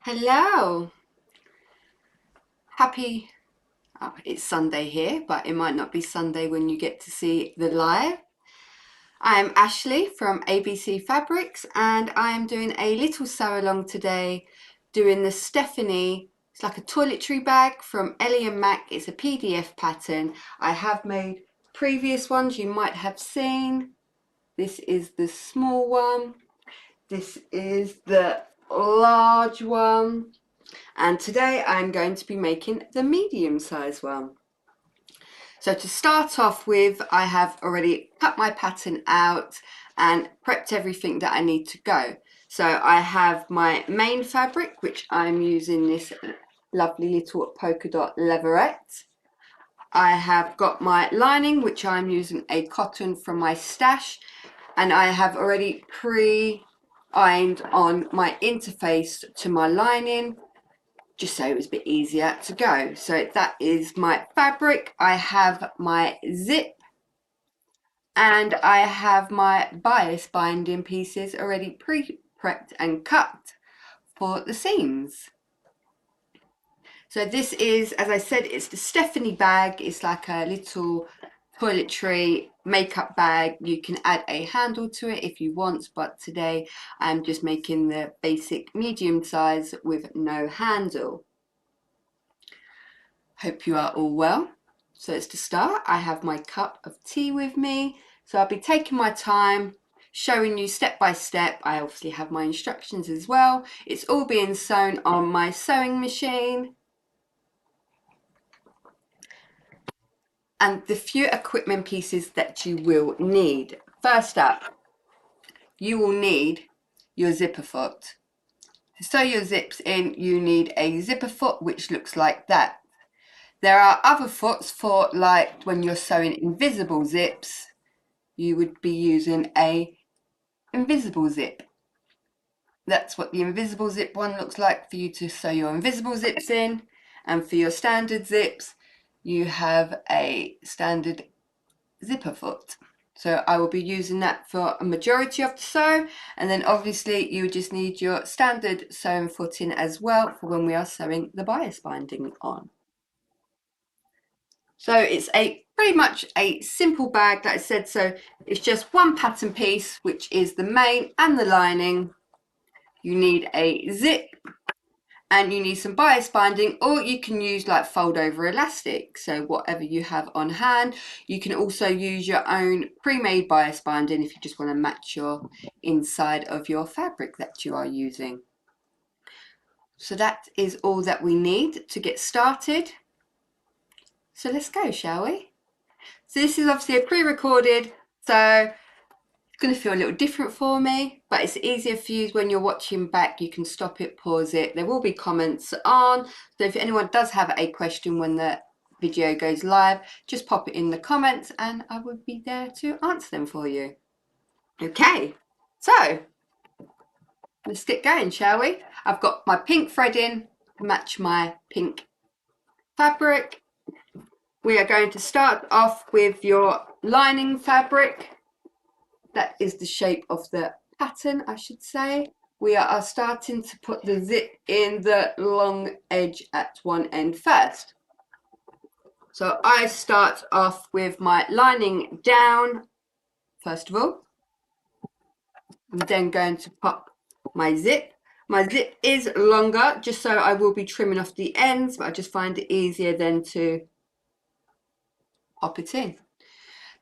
Hello, happy. It's Sunday here, but it might not be Sunday when you get to see the live. I am Ashley from ABC Fabrics, and I am doing a little sew along today, doing the Stephany. It's like a toiletry bag from Ellie and Mac. It's a PDF pattern. I have made previous ones you might have seen. This is the small one. This is the large one. And today I'm going to be making the medium size one. So to start off with, I have already cut my pattern out and prepped everything that I need to go. So I have my main fabric, which I'm using this lovely little polka dot leatherette. I have got my lining, which I'm using a cotton from my stash, and I have already pre-ironed on my interface to my lining, just so it was a bit easier to go. So that is my fabric. I have my zip, and I have my bias binding pieces already pre-prepped and cut for the seams. So this is, as I said, it's the Stephany bag. It's like a little toiletry makeup bag. You can add a handle to it if you want, but today I'm just making the basic medium size with no handle. Hope you are all well. So it's to start, I have my cup of tea with me. So I'll be taking my time, showing you step by step. I obviously have my instructions as well. It's all being sewn on my sewing machine. And the few equipment pieces that you will need. First up, you will need your zipper foot. To sew your zips in, you need a zipper foot which looks like that. There are other foots for, like when you're sewing invisible zips, you would be using a invisible zip. That's what the invisible zip one looks like for you to sew your invisible zips in. And for your standard zips, you have a standard zipper foot. So I will be using that for a majority of the sew, and then obviously you just need your standard sewing footing as well for when we are sewing the bias binding on. So it's pretty much a simple bag, like I said. So it's just one pattern piece, which is the main and the lining. You need a zip, and you need some bias binding, or you can use like fold over elastic. So whatever you have on hand. You can also use your own pre-made bias binding if you just want to match your inside of your fabric that you are using. So that is all that we need to get started. So let's go, shall we? So this is obviously a pre-recorded, so it's going to feel a little different for me, but it's easier for you when you're watching back. You can stop it, pause it. There will be comments on, so if anyone does have a question when the video goes live, just pop it in the comments and I will be there to answer them for you. Okay, so let's get going, shall we? I've got my pink thread in to match my pink fabric. We are going to start off with your lining fabric. That is the shape of the pattern, I should say. We are starting to put the zip in the long edge at one end first. So I start off with my lining down, first of all. I'm then going to pop my zip. My zip is longer, just so I will be trimming off the ends, but I just find it easier then to pop it in.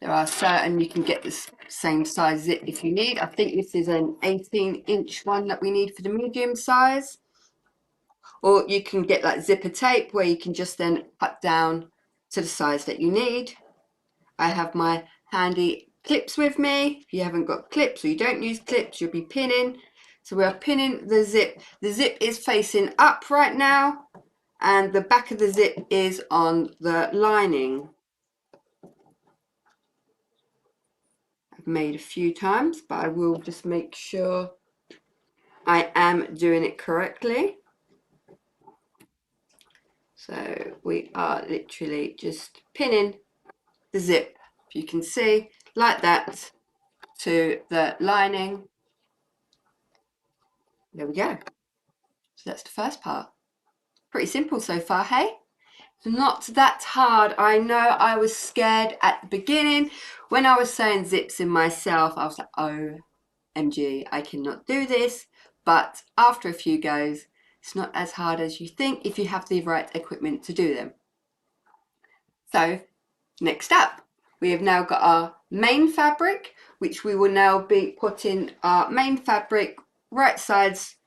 There are certain, you can get the same size zip if you need. I think this is an 18-inch one that we need for the medium size. Or you can get like zipper tape where you can just then cut down to the size that you need. I have my handy clips with me. If you haven't got clips or you don't use clips, you'll be pinning. So we are pinning the zip. The zip is facing up right now, and the back of the zip is on the lining. I've made a few times, but I will just make sure I am doing it correctly. So we are literally just pinning the zip, if you can see, like that, to the lining. There we go. So that's the first part. Pretty simple so far, hey? Not that hard. I know I was scared at the beginning. When I was sewing zips in myself, I was like, OMG, I cannot do this. But after a few goes, it's not as hard as you think if you have the right equipment to do them. So next up, we have now got our main fabric, which we will now be putting our main fabric right sides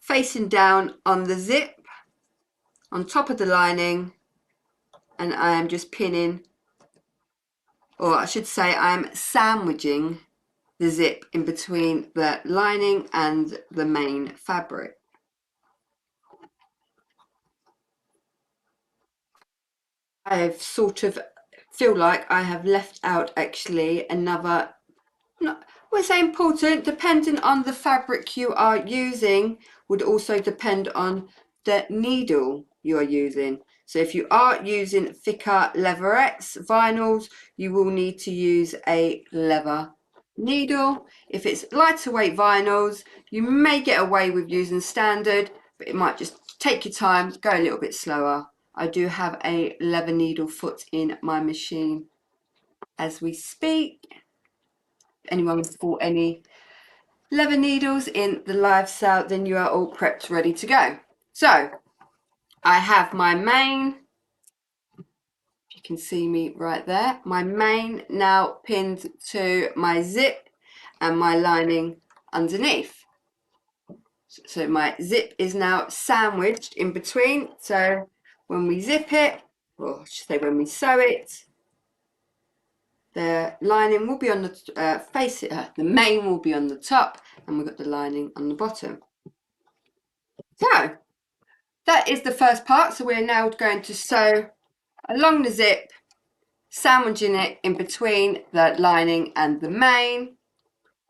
facing down on the zip, on top of the lining, and I am just pinning, or I should say I'm sandwiching the zip in between the lining and the main fabric. I've sort of feel like I have left out actually another, not, we'll say important, depending on the fabric you are using, would also depend on the needle you are using. So if you are using thicker leatherettes, vinyls, you will need to use a leather needle. If it's lighter weight vinyls, you may get away with using standard, but it might just take your time, go a little bit slower. I do have a leather needle foot in my machine as we speak. Anyone's bought any leather needles in the live sale, then you are all prepped, ready to go. So I have my main, if you can see me right there, my main now pinned to my zip and my lining underneath. So my zip is now sandwiched in between. So when we zip it, or I should say when we sew it, the lining will be on the the main will be on the top, and we've got the lining on the bottom. So that is the first part. So we're now going to sew along the zip, sandwiching it in between the lining and the main,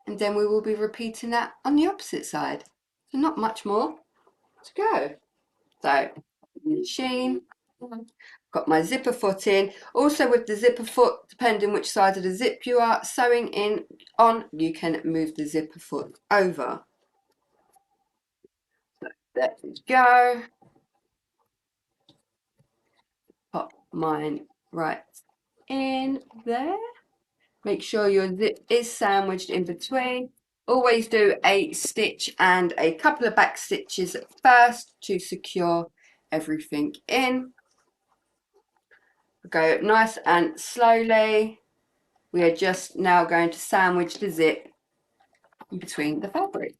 and then we will be repeating that on the opposite side. So not much more to go. So machine, got my zipper foot in. Also with the zipper foot, depending which side of the zip you are sewing in on, you can move the zipper foot over. So there we go. Pop mine right in there. Make sure your zip is sandwiched in between. Always do a stitch and a couple of back stitches first to secure everything in. Go nice and slowly. We are just now going to sandwich the zip in between the fabric.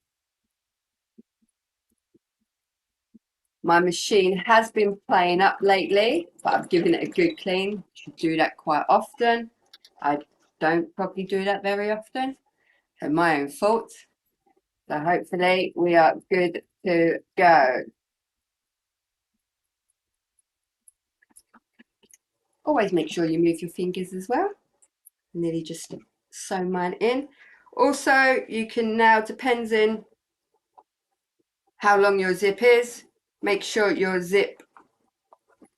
My machine has been playing up lately, but I've given it a good clean. I should do that quite often. I don't probably do that very often. So my own fault. So hopefully we are good to go. Always make sure you move your fingers as well. Nearly just sew mine in. Also, you can now, depending how long your zip is, make sure your zip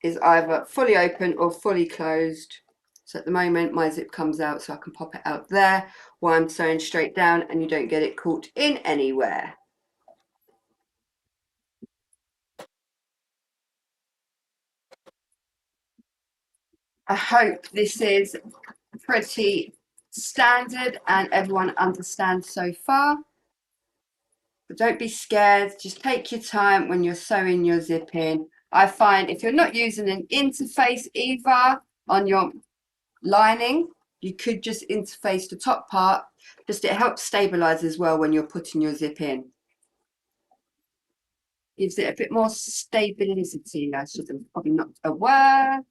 is either fully open or fully closed. So at the moment my zip comes out, so I can pop it out there while I'm sewing straight down and you don't get it caught in anywhere. I hope this is pretty standard and everyone understands so far. But don't be scared, just take your time when you're sewing your zip in. I find if you're not using an interface either on your lining, you could just interface the top part, just it helps stabilize as well when you're putting your zip in. Gives it a bit more stability. I should have probably not a word.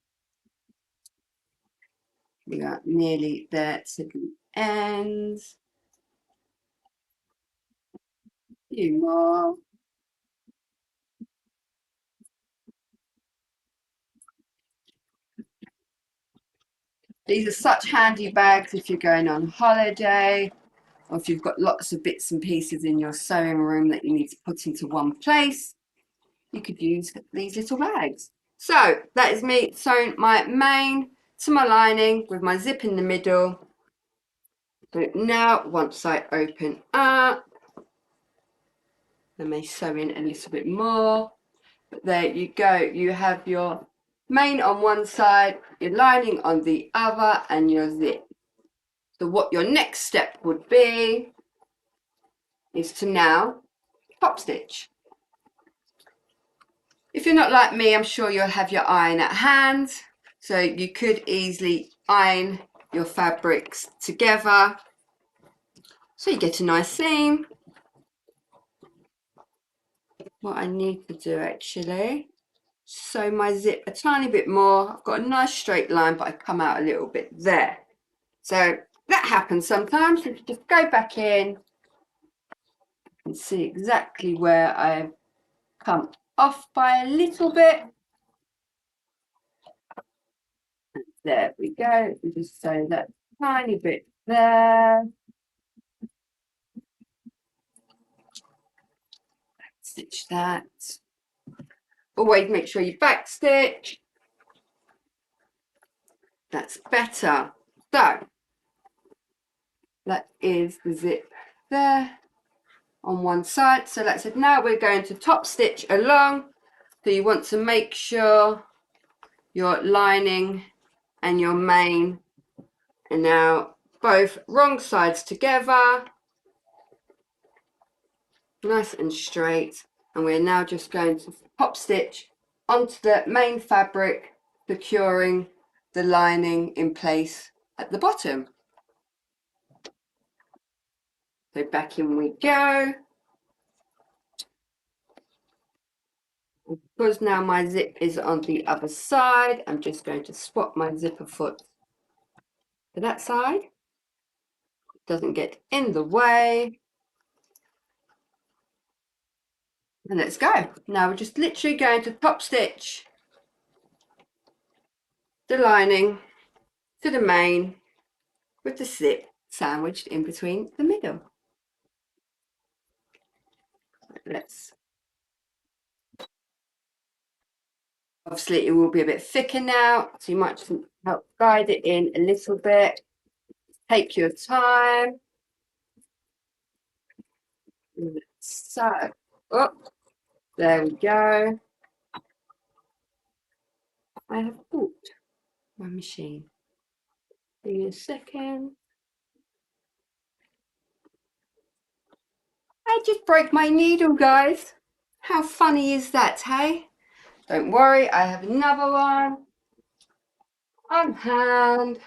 We are nearly there to the end. A few more. These are such handy bags if you're going on holiday, or if you've got lots of bits and pieces in your sewing room that you need to put into one place, you could use these little bags. So that is me sewing my main to my lining with my zip in the middle. So now once I open up, I may sew in a little bit more, but there you go. You have your main on one side, your lining on the other, and your zip. So what your next step would be is to now top stitch. If you're not like me, I'm sure you'll have your iron at hand, so you could easily iron your fabrics together so you get a nice seam. What I need to do actually, sew my zip a tiny bit more. I've got a nice straight line, but I come out a little bit there. So that happens sometimes. You just go back in and see exactly where I've come off by a little bit. There we go. We just sew that tiny bit there. Stitch that. Always make sure you back stitch. That's better. So that is the zip there on one side. So that's it. Now we're going to top stitch along. So you want to make sure your lining and your main are now both wrong sides together, nice and straight. And we're now just going to top stitch onto the main fabric, securing the lining in place at the bottom. So back in we go. Because now my zip is on the other side, I'm just going to swap my zipper foot to that side. It doesn't get in the way. And let's go. Now we're just literally going to top stitch the lining to the main with the zip sandwiched in between the middle. Let's, obviously it will be a bit thicker now, so you might just help guide it in a little bit. Take your time. So, oh, there we go. I have bought my machine. Give me a second. I just broke my needle, guys. How funny is that, hey? Don't worry, I have another one on hand.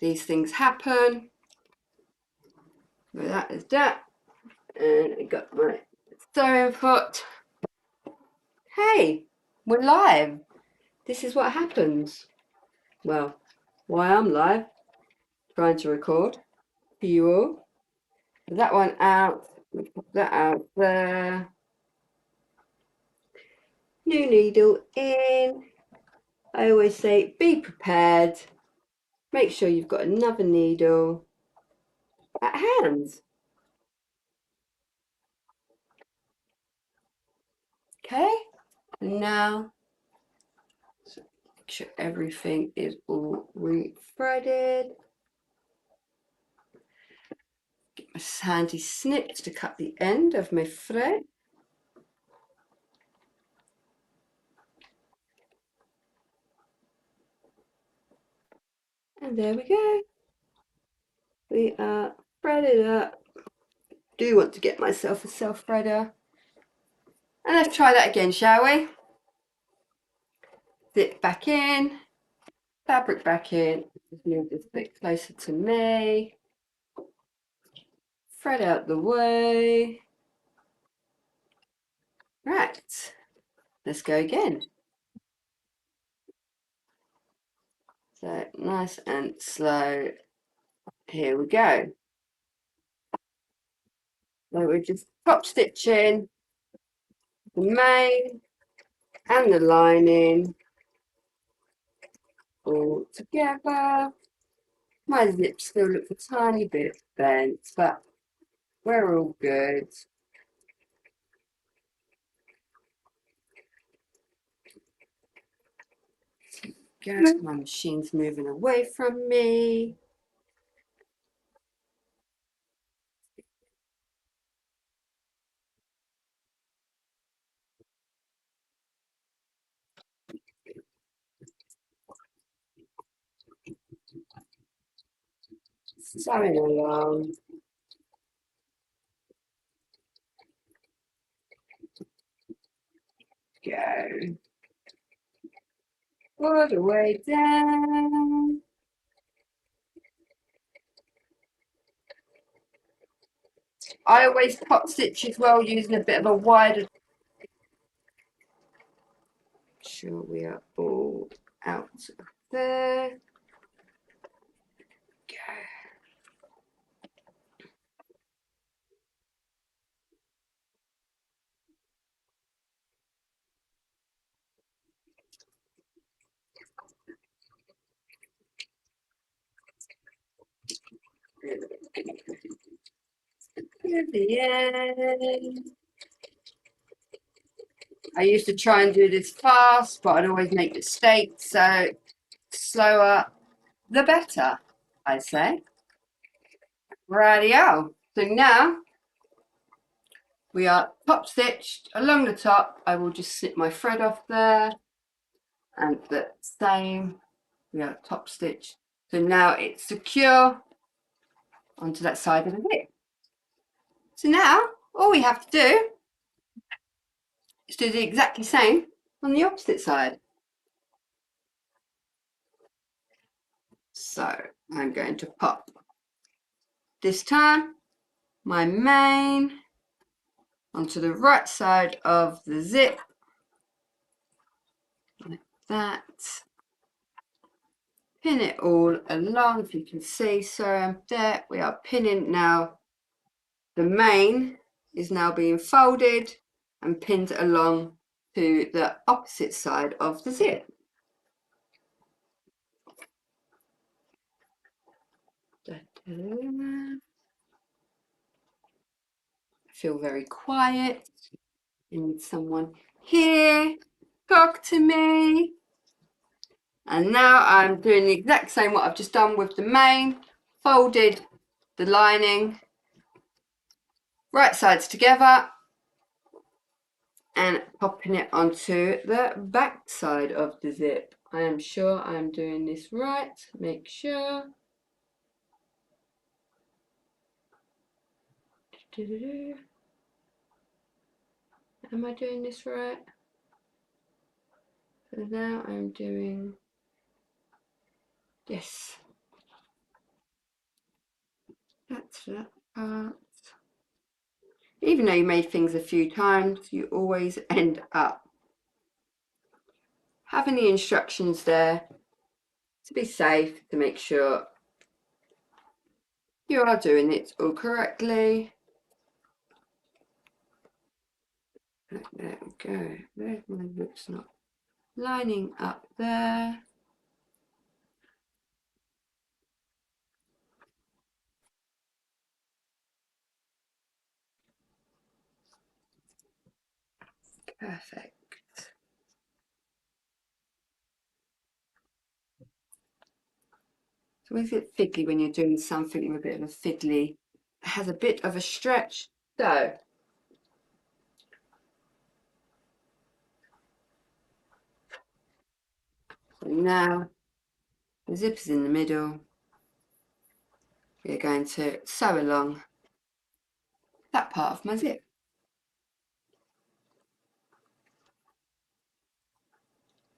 These things happen. So that is that. And I got my sewing foot. Hey, we're live. This is what happens. Well, why I'm live, trying to record for you all. That one out, put that out there. New needle in. I always say be prepared. Make sure you've got another needle at hand. Okay, and now make sure everything is all re-threaded. Get my handy snips to cut the end of my thread. And there we go. We are threaded up. Do want to get myself a self-threader. And let's try that again, shall we? Zip back in, fabric back in. Just move this a bit closer to me. Thread out the way. Right, let's go again. So nice and slow. Here we go. So we're just top stitching the main and the lining all together. My zip still looks a tiny bit bent, but we're all good. Go. My machine's moving away from me. sewing along. Go all the way down. I always top stitch as well using a bit of a wider. Make sure we are all out of there. Go. To the end. I used to try and do this fast, but I'd always make mistakes, so slower the better, I say. Rightio. So now we are top stitched along the top. I will just snip my thread off there, and the same, we are top stitched. So now it's secure onto that side of the hip. So now all we have to do is do the exactly same on the opposite side. So I'm going to pop this time my main onto the right side of the zip, like that. Pin it all along, if you can see. So there we are pinning now. The main is now being folded and pinned along to the opposite side of the zip. I feel very quiet. I need someone here. Talk to me. And now I'm doing the exact same what I've just done with the main. Folded the lining, right sides together, and popping it onto the back side of the zip. I am sure I'm doing this right. Make sure. Am I doing this right? So now I'm doing, yes, that's that part. Even though you made things a few times, you always end up having the instructions there to be safe, to make sure you are doing it all correctly. There we go. There's my looks not lining up there. Perfect. So is it fiddly when you're doing something with a bit of a fiddly? It has a bit of a stretch. So now the zip is in the middle. We're going to sew along that part of my zip.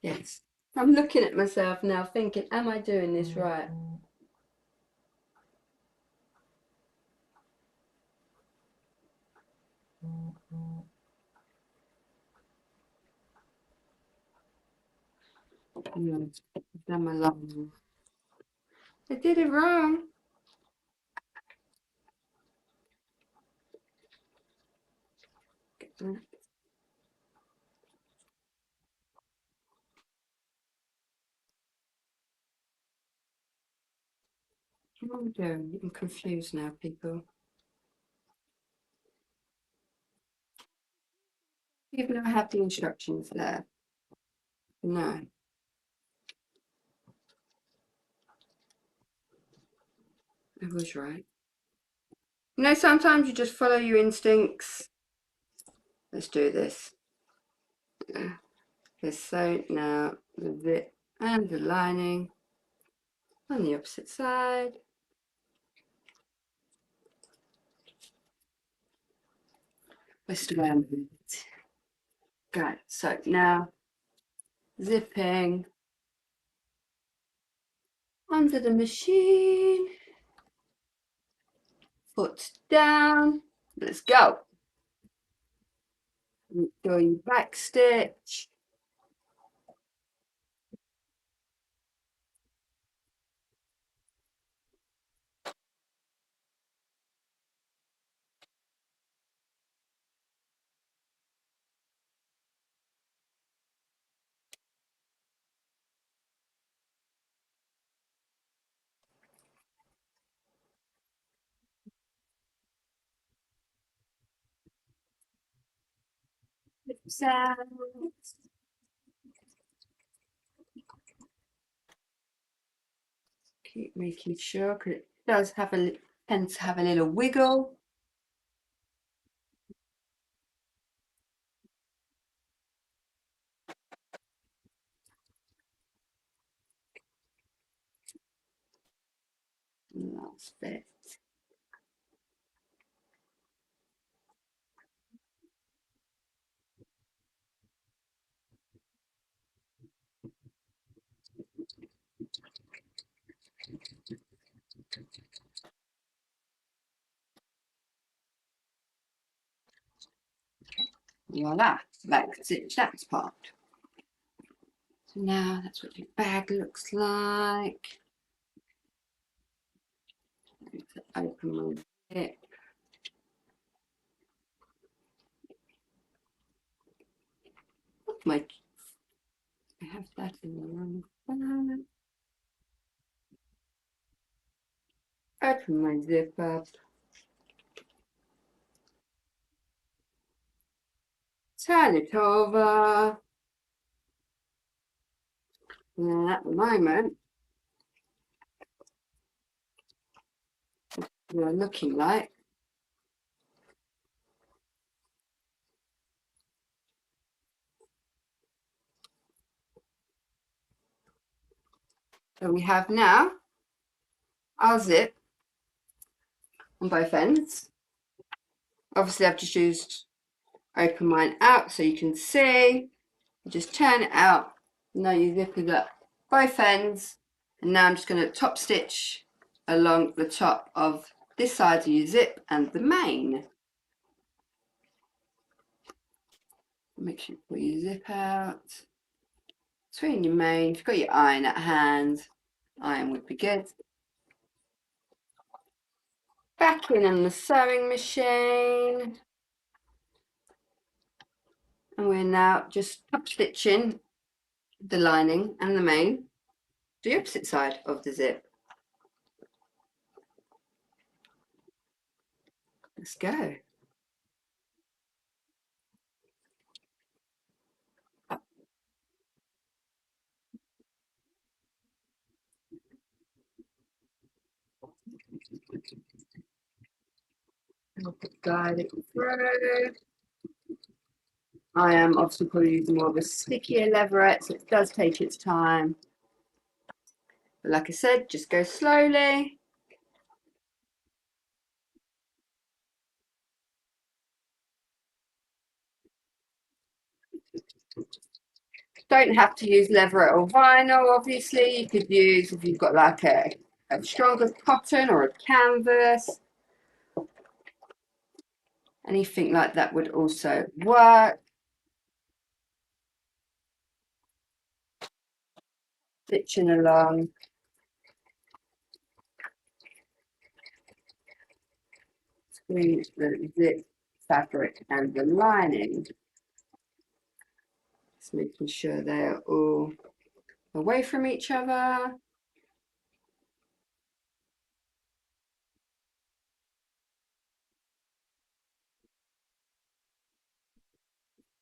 Yes. I'm looking at myself now thinking, am I doing this right? I've done my long. I did it wrong. What am I doing? I'm confused now, people. Even though I have the instructions there. No. I was right. You know, sometimes you just follow your instincts. Let's do this. Let's sew now the zip and the lining on the opposite side. twist around it. Good. So now zipping under the machine, foot down. Let's go. Doing back stitch. Sounds. Keep making sure, because it does have a tends to have a little wiggle. Last bit. Voila, back stitch that part. So now that's what your bag looks like. Open my zip. My, I have that in the wrong bag. Open my zip up. Turn it over. And at the moment, we're looking like so we have now our zip on both ends. Obviously, I've just used open mine out so you can see. You just turn it out. Now you zip it up both ends, and now I'm just going to top stitch along the top of this side of your zip and the main. Make sure you pull your zip out between your main. If you've got your iron at hand, iron would be good. Back in on the sewing machine, and we're now just top stitching the lining and the main, the opposite side of the zip. Let's go. Guide it through. I am obviously probably using more of a stickier leatherette, so it does take its time. But like I said, just go slowly. Don't have to use leatherette or vinyl, obviously. You could use, if you've got like a stronger cotton or a canvas, anything like that would also work. Stitching along. Squeeze the zip fabric and the lining. Just making sure they're all away from each other.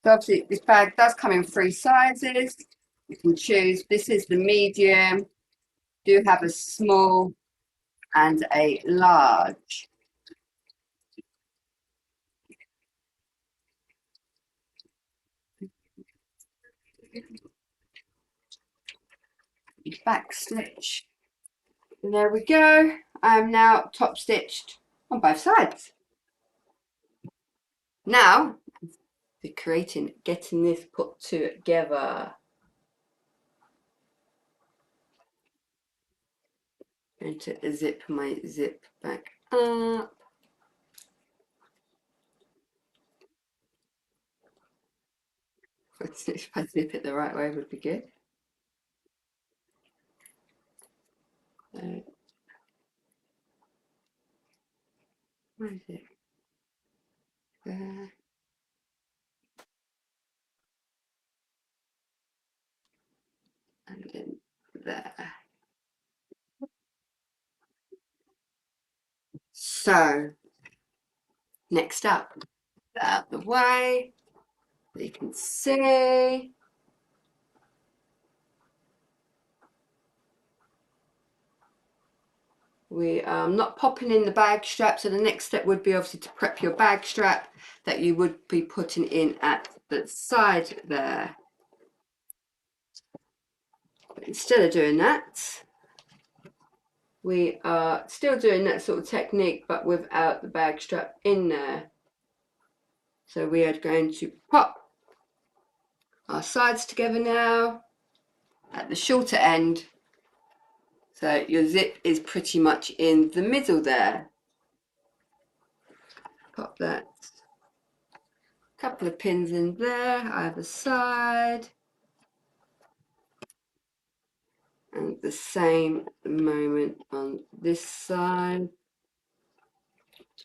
So obviously this bag does come in 3 sizes. You can choose, this is the medium, do have a small and a large. Back stitch. And there we go. I am now top stitched on both sides. Now, we're getting this put together. Going to zip my zip back up. If I zip it the right way would be good. So, where is it? There. And then there. So, next up, out the way, you can see. We are not popping in the bag strap, so the next step would be obviously to prep your bag strap that you would be putting in at the side there. But instead of doing that, we are still doing that sort of technique but without the bag strap in there. So we are going to pop our sides together now at the shorter end. So your zip is pretty much in the middle there. Pop that couple of pins in there either side. And the same moment on this side.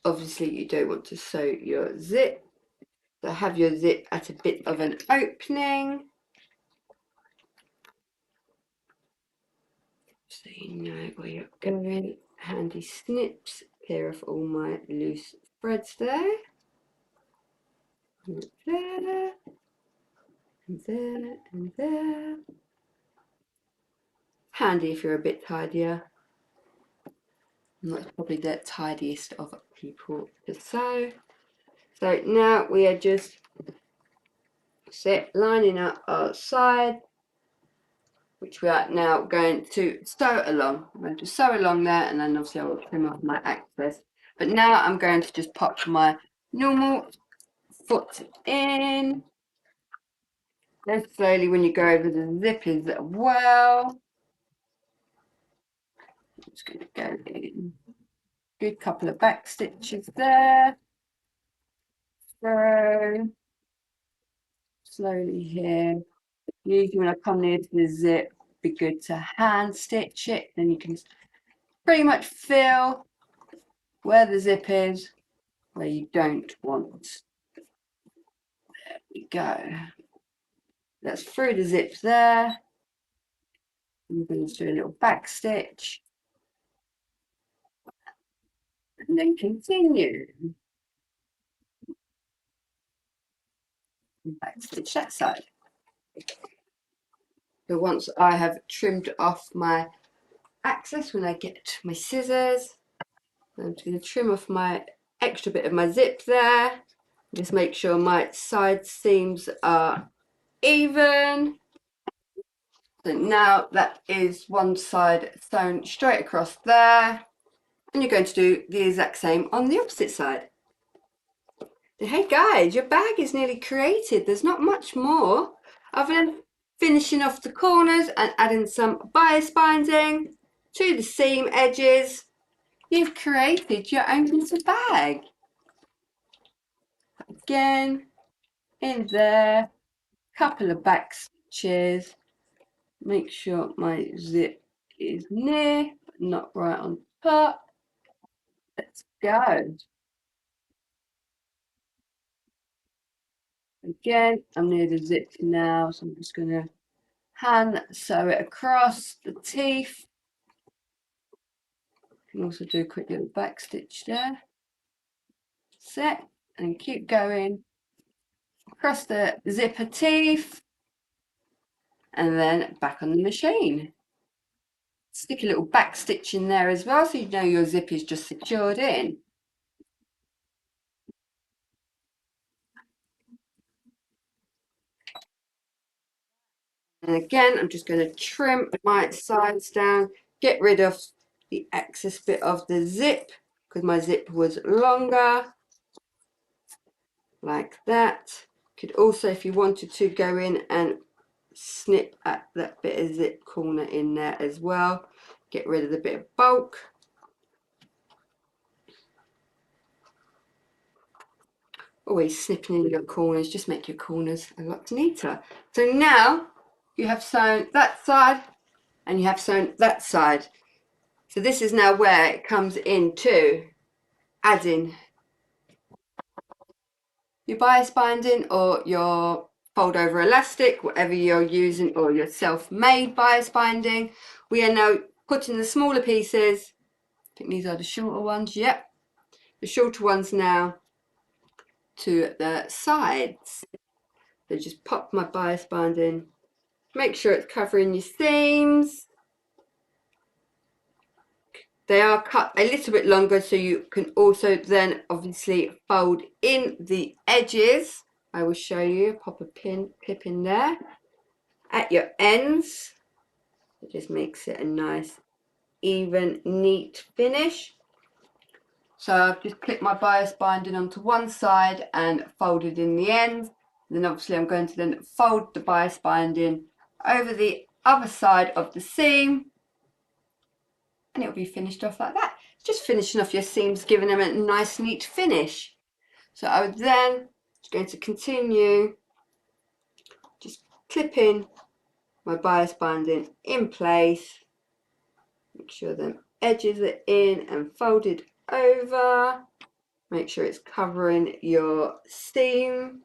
Obviously you don't want to sew your zip, so have your zip at a bit of an opening. So you know where you're going. Handy snips, clear off all my loose threads there. And there, and there, and there. Handy if you're a bit tidier. I'm not probably the tidiest of people to sew. So now we are just lining up our side, which we are now going to sew along. I'm going to sew along there, and then obviously I will trim off my excess. But now I'm going to just pop my normal foot in. Then slowly when you go over the zippers as well. I'm just going to go in. Good couple of back stitches there. Throw. Slowly here. Usually when I come near to the zip, it'd be good to hand stitch it. Then you can pretty much feel where the zip is, where you don't want. There we go. That's through the zip there. I'm going to do a little back stitch. And then continue. Back stitch that side. So once I have trimmed off my excess, when I get my scissors, I'm just going to trim off my extra bit of my zip there. Just make sure my side seams are even. So now that is one side sewn straight across there, and you're going to do the exact same on the opposite side. Hey guys, your bag is nearly created. There's not much more other than finishing off the corners and adding some bias binding to the seam edges. You've created your own little bag. Again, in there, couple of back stitches. Make sure my zip is near, but not right on top. Let's go. Again, I'm near the zip now, so I'm just going to hand sew it across the teeth. You can also do a quick little back stitch there. Set and keep going across the zipper teeth and then back on the machine. Stick a little back stitch in there as well, so you know your zip is just secured in. And again, I'm just going to trim my sides down, get rid of the excess bit of the zip because my zip was longer. like that. Could also, if you wanted to, go in and snip at that bit of zip corner in there as well. Get rid of the bit of bulk. Always snipping in your corners, just make your corners a lot neater. So now you have sewn that side and you have sewn that side. So this is now where it comes into adding your bias binding or your fold over elastic, whatever you're using, or your self-made bias binding. We are now putting the smaller pieces, I think these are the shorter ones, yep, the shorter ones now to the sides. So just pop my bias binding, make sure it's covering your seams. They are cut a little bit longer, so you can also then obviously fold in the edges. I will show you, pop a clip in there at your ends. It just makes it a nice, even, neat finish. So I've just clipped my bias binding onto one side and folded in the ends. Then obviously I'm going to then fold the bias binding over the other side of the seam, and it'll be finished off like that. Just finishing off your seams, giving them a nice neat finish. So I would then just going to continue just clipping my bias binding in place. Make sure the edges are in and folded over. Make sure it's covering your seam.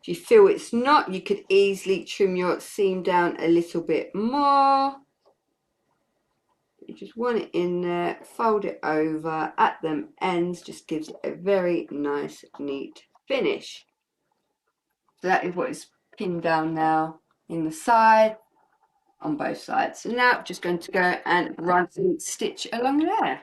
If you feel it's not, you could easily trim your seam down a little bit more. You just want it in there, fold it over at them ends, just gives it a very nice, neat finish. So that is what is pinned down now in the side, on both sides. So now I'm just going to go and run and stitch along there.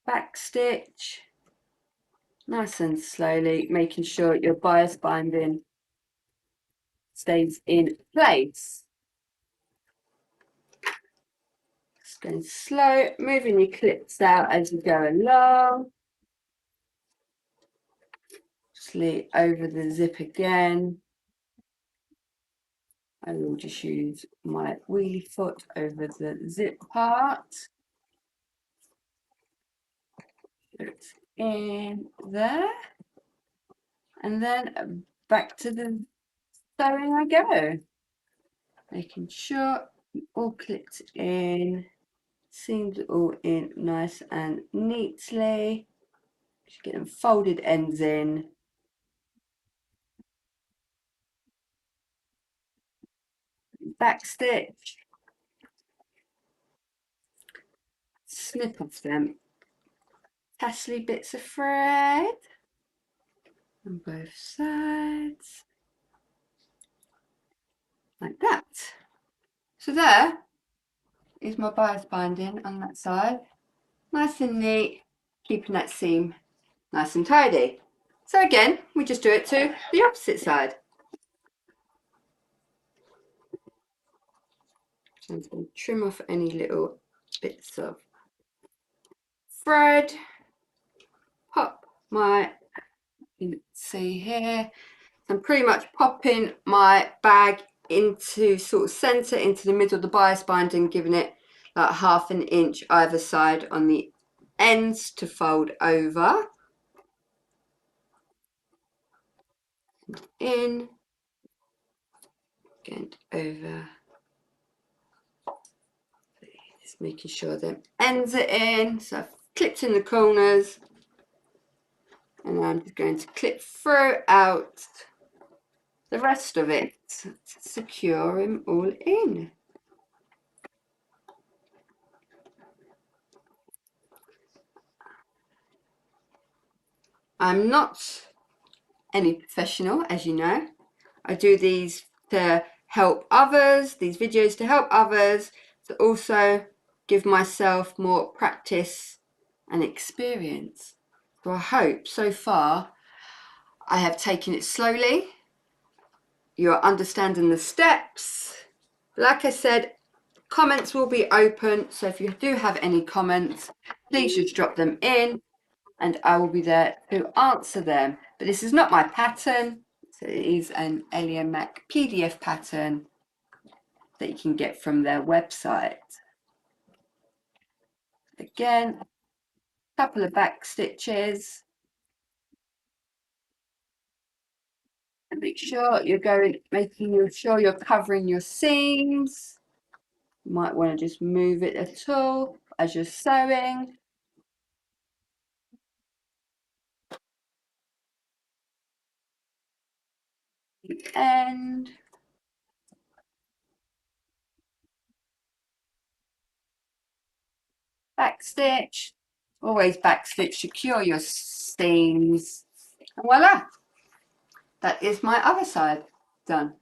Back stitch, nice and slowly, making sure your bias binding stays in place. Just going slow, moving your clips out as you go along. Sleeve over the zip again. I will just use my wheelie foot over the zip part. It's in there. And then back to the sewing I go. Making sure all clipped in, seams all in nice and neatly. Just get them folded ends in. Back stitch. Snip off them tassely bits of thread on both sides. Like that. So there is my bias binding on that side. Nice and neat, keeping that seam nice and tidy. So again, we just do it to the opposite side. I'm just going to trim off any little bits of thread. Pop my, you can see here, I'm pretty much popping my bag into sort of centre, into the middle of the bias binding, giving it like 1/2 inch either side on the ends to fold over. In, and over. Just making sure the ends are in. So I've clipped in the corners, and I'm just going to clip throughout the rest of it to secure them all in. I'm not any professional, as you know. I do these to help others, these videos to help others, to also give myself more practice and experience. So I hope so far I have taken it slowly you're understanding the steps. Like I said, comments will be open, so if you do have any comments, please just drop them in and I will be there to answer them. But this is not my pattern, so it is an Ellie and Mac PDF pattern that you can get from their website. Again, a couple of back stitches. And make sure you're making sure you're covering your seams. You might want to just move it a little as you're sewing. The end. Back stitch. Always back stitch, secure your seams. And voila! That is my other side done.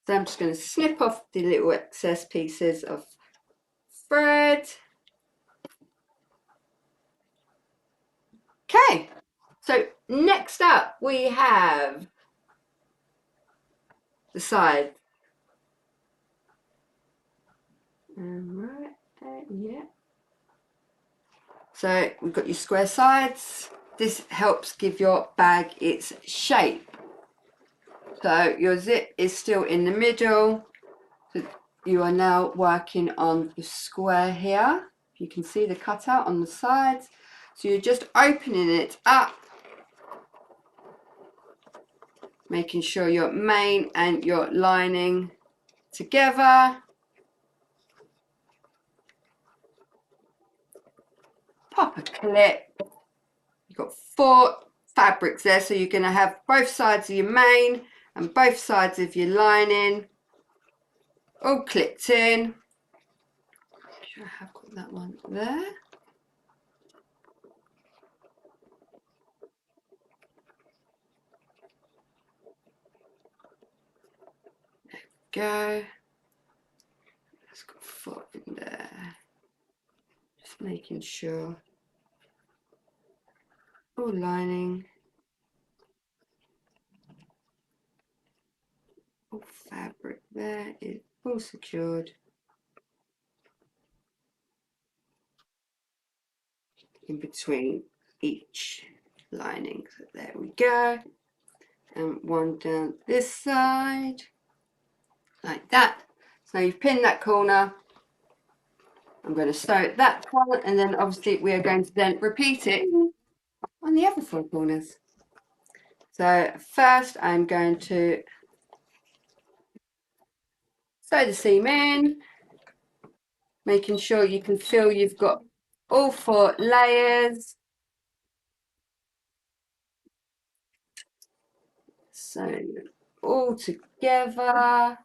So I'm just going to snip off the little excess pieces of thread. Okay, so next up we have the side. Right there, yeah. So we've got your square sides. This helps give your bag its shape. So your zip is still in the middle. So you are now working on the square here. You can see the cutout on the sides. So you're just opening it up, making sure your main and your lining together. Pop a clip. You've got 4 fabrics there, so you're going to have both sides of your main and both sides of your lining all clipped in. I'm sure I have got that one there. Go. It's got 4 in there. Just making sure. All lining. All fabric there is all secured. In between each lining. So there we go. And one down this side. Like that. So you've pinned that corner. I'm going to sew that one, and then obviously we are going to then repeat it on the other 4 corners. So first I'm going to sew the seam in, making sure you can feel you've got all 4 layers. So all together.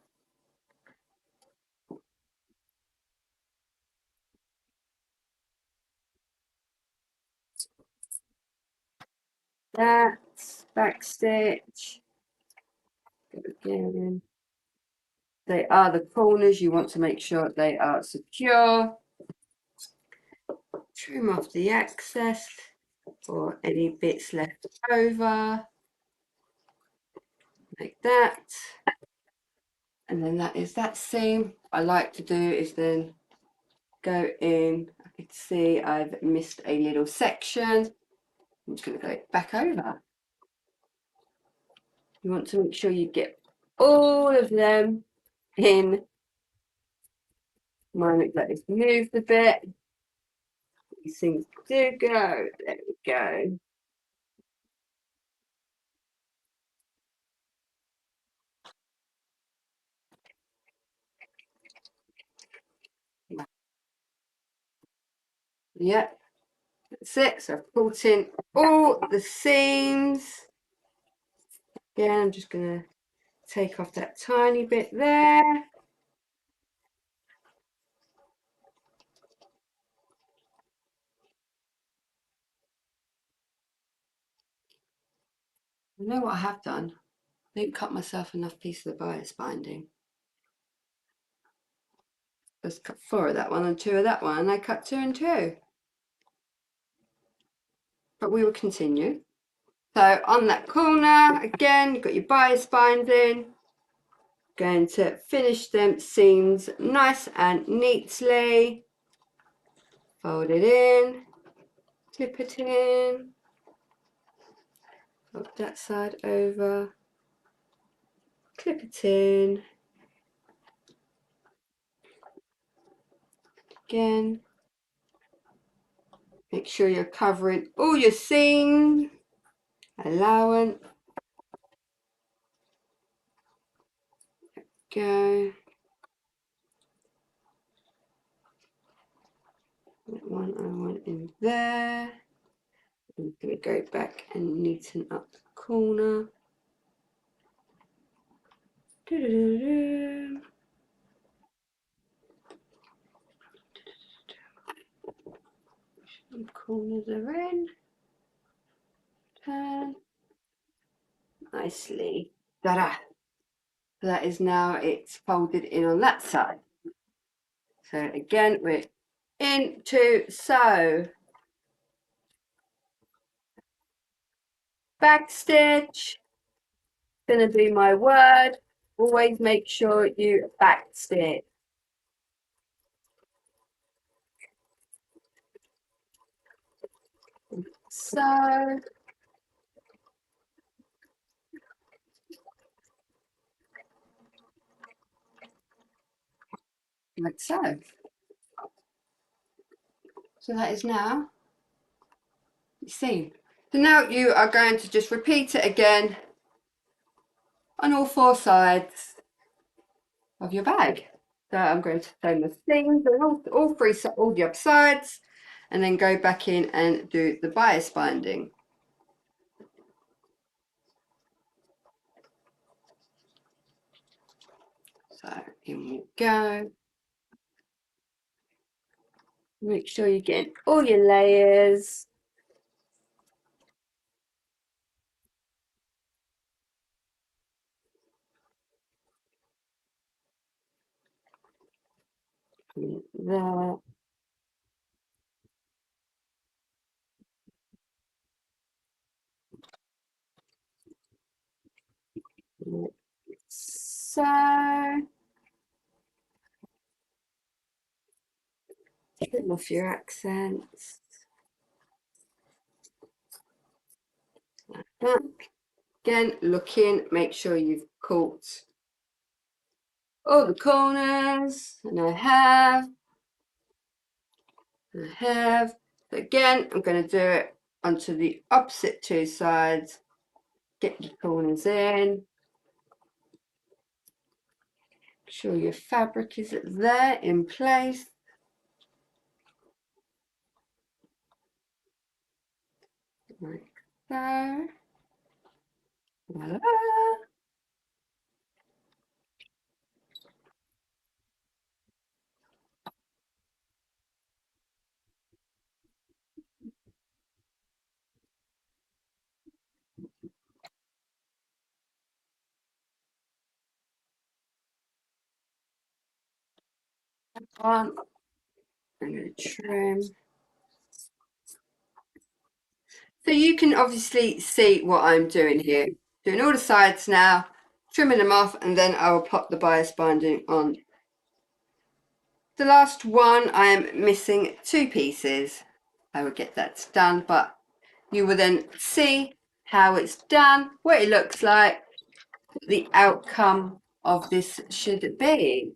That back stitch. Go again. They are the corners. You want to make sure they are secure. Trim off the excess or any bits left over. Like that. And then that is that seam. What I like to do is then go in. I can see I've missed a little section. I'm just going to go back over. You want to make sure you get all of them in. Mine looks like it's moved a bit. These things do go. There we go. Yep, that's it. So I've pulled in all the seams. Again, I'm just going to take off that tiny bit there. You know what I have done? I didn't cut myself enough piece of the bias binding. Let's cut 4 of that one and 2 of that one, and I cut 2 and 2. But we will continue. So on that corner, again, you've got your bias binding. Going to finish them seams nice and neatly. Fold it in, clip it in, fold that side over, clip it in, again. Make sure you're covering all your seam allowance. Go. That one I want in there. I'm going to go back and neaten up the corner. Some corners are in. Turn nicely. Ta-da! That is now it's folded in on that side. So again, we're into sew. Back stitch. Gonna be my word. Always make sure you back stitch. So like so. So that is now seam. So now you are going to just repeat it again on all four sides of your bag. So I'm going to sew the seams on all three, all the up sides, and then go back in and do the bias binding. So in we go. Make sure you get all your layers. There. So trim off your accents. Like that. Again, look in, make sure you've caught all the corners, and I have. So again, I'm going to do it onto the opposite two sides. Get your corners in. Make sure your fabric is there in place. Like so. Voila. One. I'm going to trim. So you can obviously see what I'm doing here. Doing all the sides now, trimming them off, and then I will pop the bias binding on. The last one, I am missing two pieces. I will get that done, but you will then see how it's done, what it looks like, the outcome of this should be.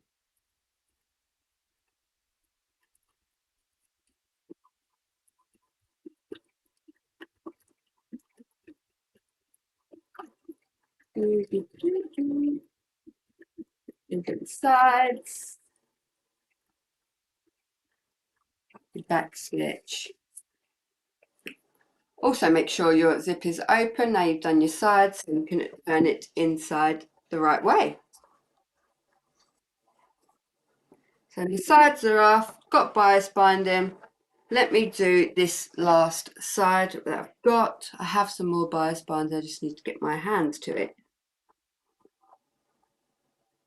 Different sides, the back stitch. Also make sure your zip is open. Now you've done your sides, so you can turn it inside the right way. So the sides are off, got bias binding. Let me do this last side that I've got. I have some more bias binding, I just need to get my hands to it.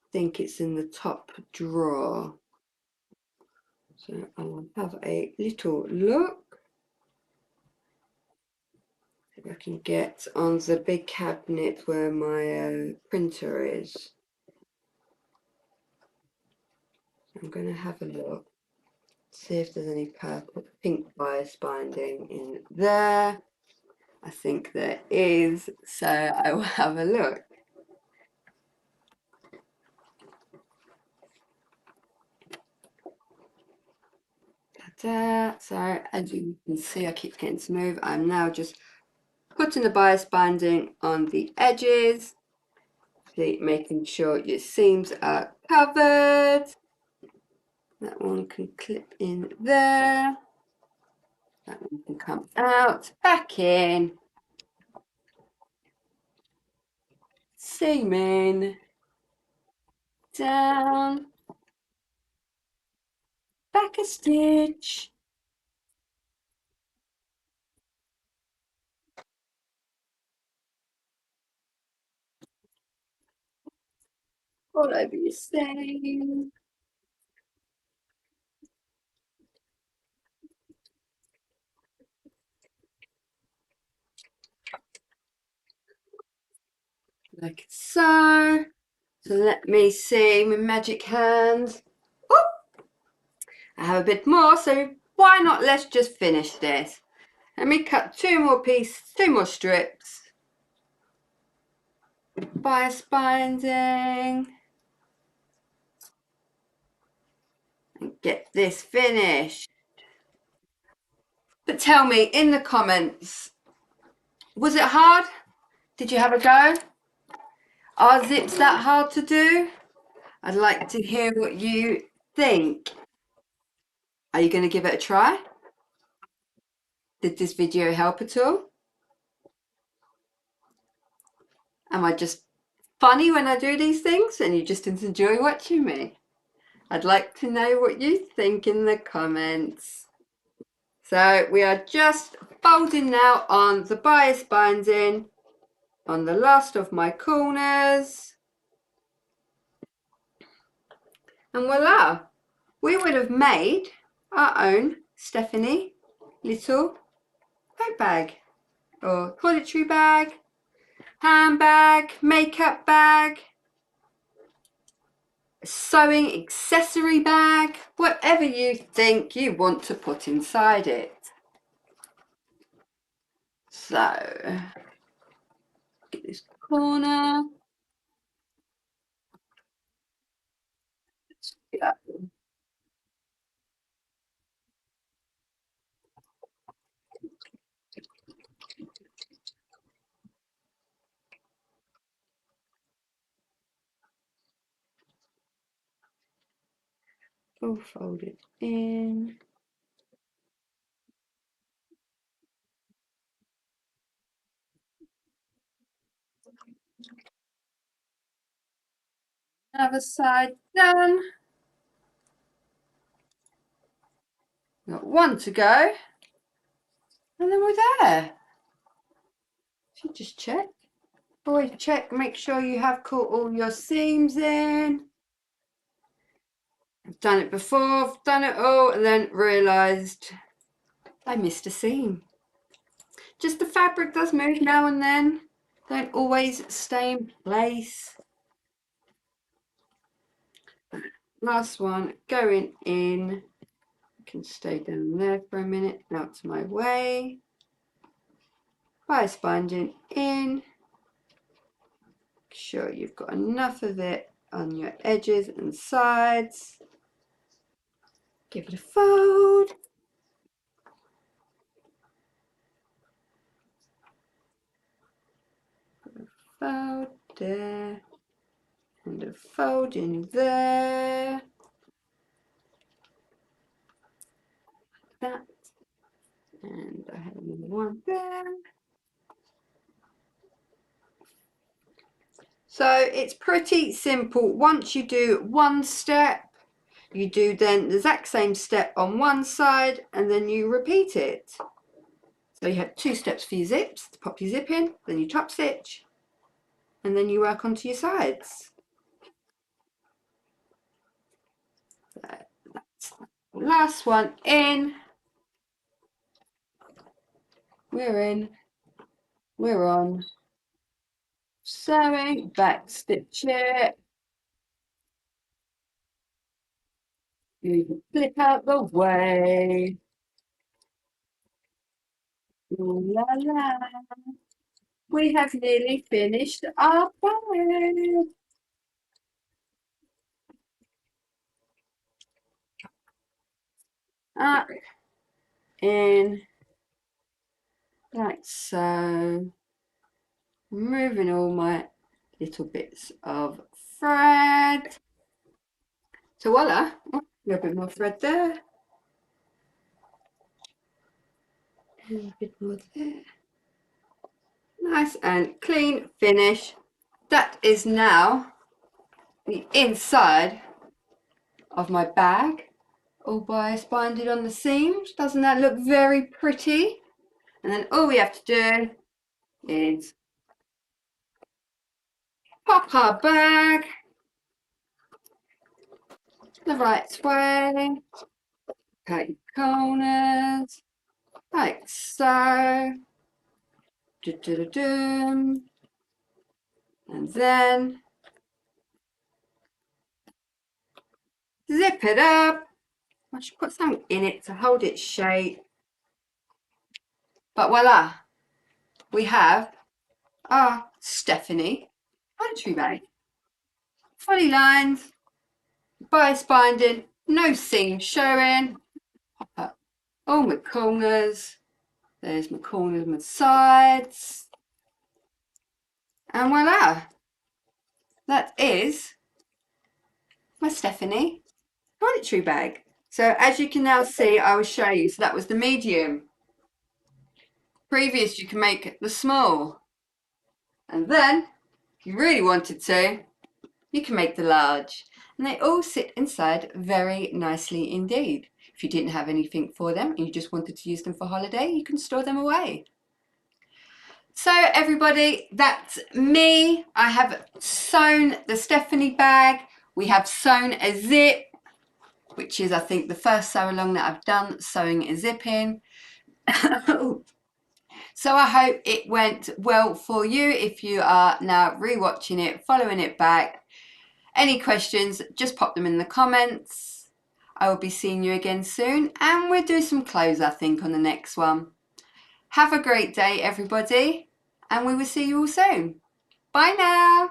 I think it's in the top drawer. So I will have a little look. If I can get on the big cabinet where my printer is. I'm going to have a look, see if there's any purple, pink bias binding in there. I think there is, so I will have a look. So as you can see, I keep getting to move. I'm now just putting the bias binding on the edges, making sure your seams are covered. That one can clip in there. That one can come out, back in, seaming, down, back a stitch. All over your seam. Like so. So let me see my magic hands. Oh, I have a bit more, so why not let's just finish this. Let me cut two more strips. Bias binding. And get this finished. But tell me in the comments, was it hard? Did you have a go? Are zips that hard to do? I'd like to hear what you think. Are you going to give it a try? Did this video help at all? Am I just funny when I do these things and you just enjoy watching me? I'd like to know what you think in the comments. So we are just folding now on the bias binding on the last of my corners. And voila, we would have made our own Stephany little tote bag or toiletry bag, handbag, makeup bag, sewing accessory bag, whatever you think you want to put inside it. So, get this corner. Yeah. All folded in. Other side done. Got one to go. And then we're there. Should just check. Always check, make sure you have caught all your seams in. I've done it before, I've done it all, and then realised I missed a seam. Just the fabric does move now and then. Don't always stay in place. Last one going in. I can stay down there for a minute, out to my way. Bias binding in. Make sure you've got enough of it on your edges and sides. Give it a fold. Fold there. And a fold in there. That. And I have another one there. So it's pretty simple. Once you do one step, you do then the exact same step on one side and then you repeat it. So you have two steps for your zips, to pop your zip in, then you top stitch, and then you work onto your sides. So that's the last one in. We're in, we're on. Sewing, back stitch it. Flip out the way. Ooh la la. We have nearly finished our bag. Up, in, like so. Removing all my little bits of thread. So voila, oh, a little bit more thread there. And a bit more there. Nice and clean finish. That is now the inside of my bag, all bias binded on the seams. Doesn't that look very pretty? And then all we have to do is pop our bag the right way, cut your corners, like so. And then zip it up. I should put something in it to hold its shape. But voila, we have our Stephany country bag. Fully lined, bias binding, no seam showing. Pop up all my corners. There's my corners and my sides. And voila, that is my Stephany toiletry bag. So as you can now see, I will show you. So that was the medium. Previous, you can make the small. And then, if you really wanted to, you can make the large. And they all sit inside very nicely indeed. If you didn't have anything for them and you just wanted to use them for holiday, you can store them away. So everybody, that's me. I have sewn the Stephany bag. We have sewn a zip, which is I think the first sew along that I've done, sewing a zip in. So I hope it went well for you if you are now rewatching it, following it back. Any questions, just pop them in the comments. I will be seeing you again soon, and we'll do some clothes I think on the next one. Have a great day everybody, and we will see you all soon. Bye now.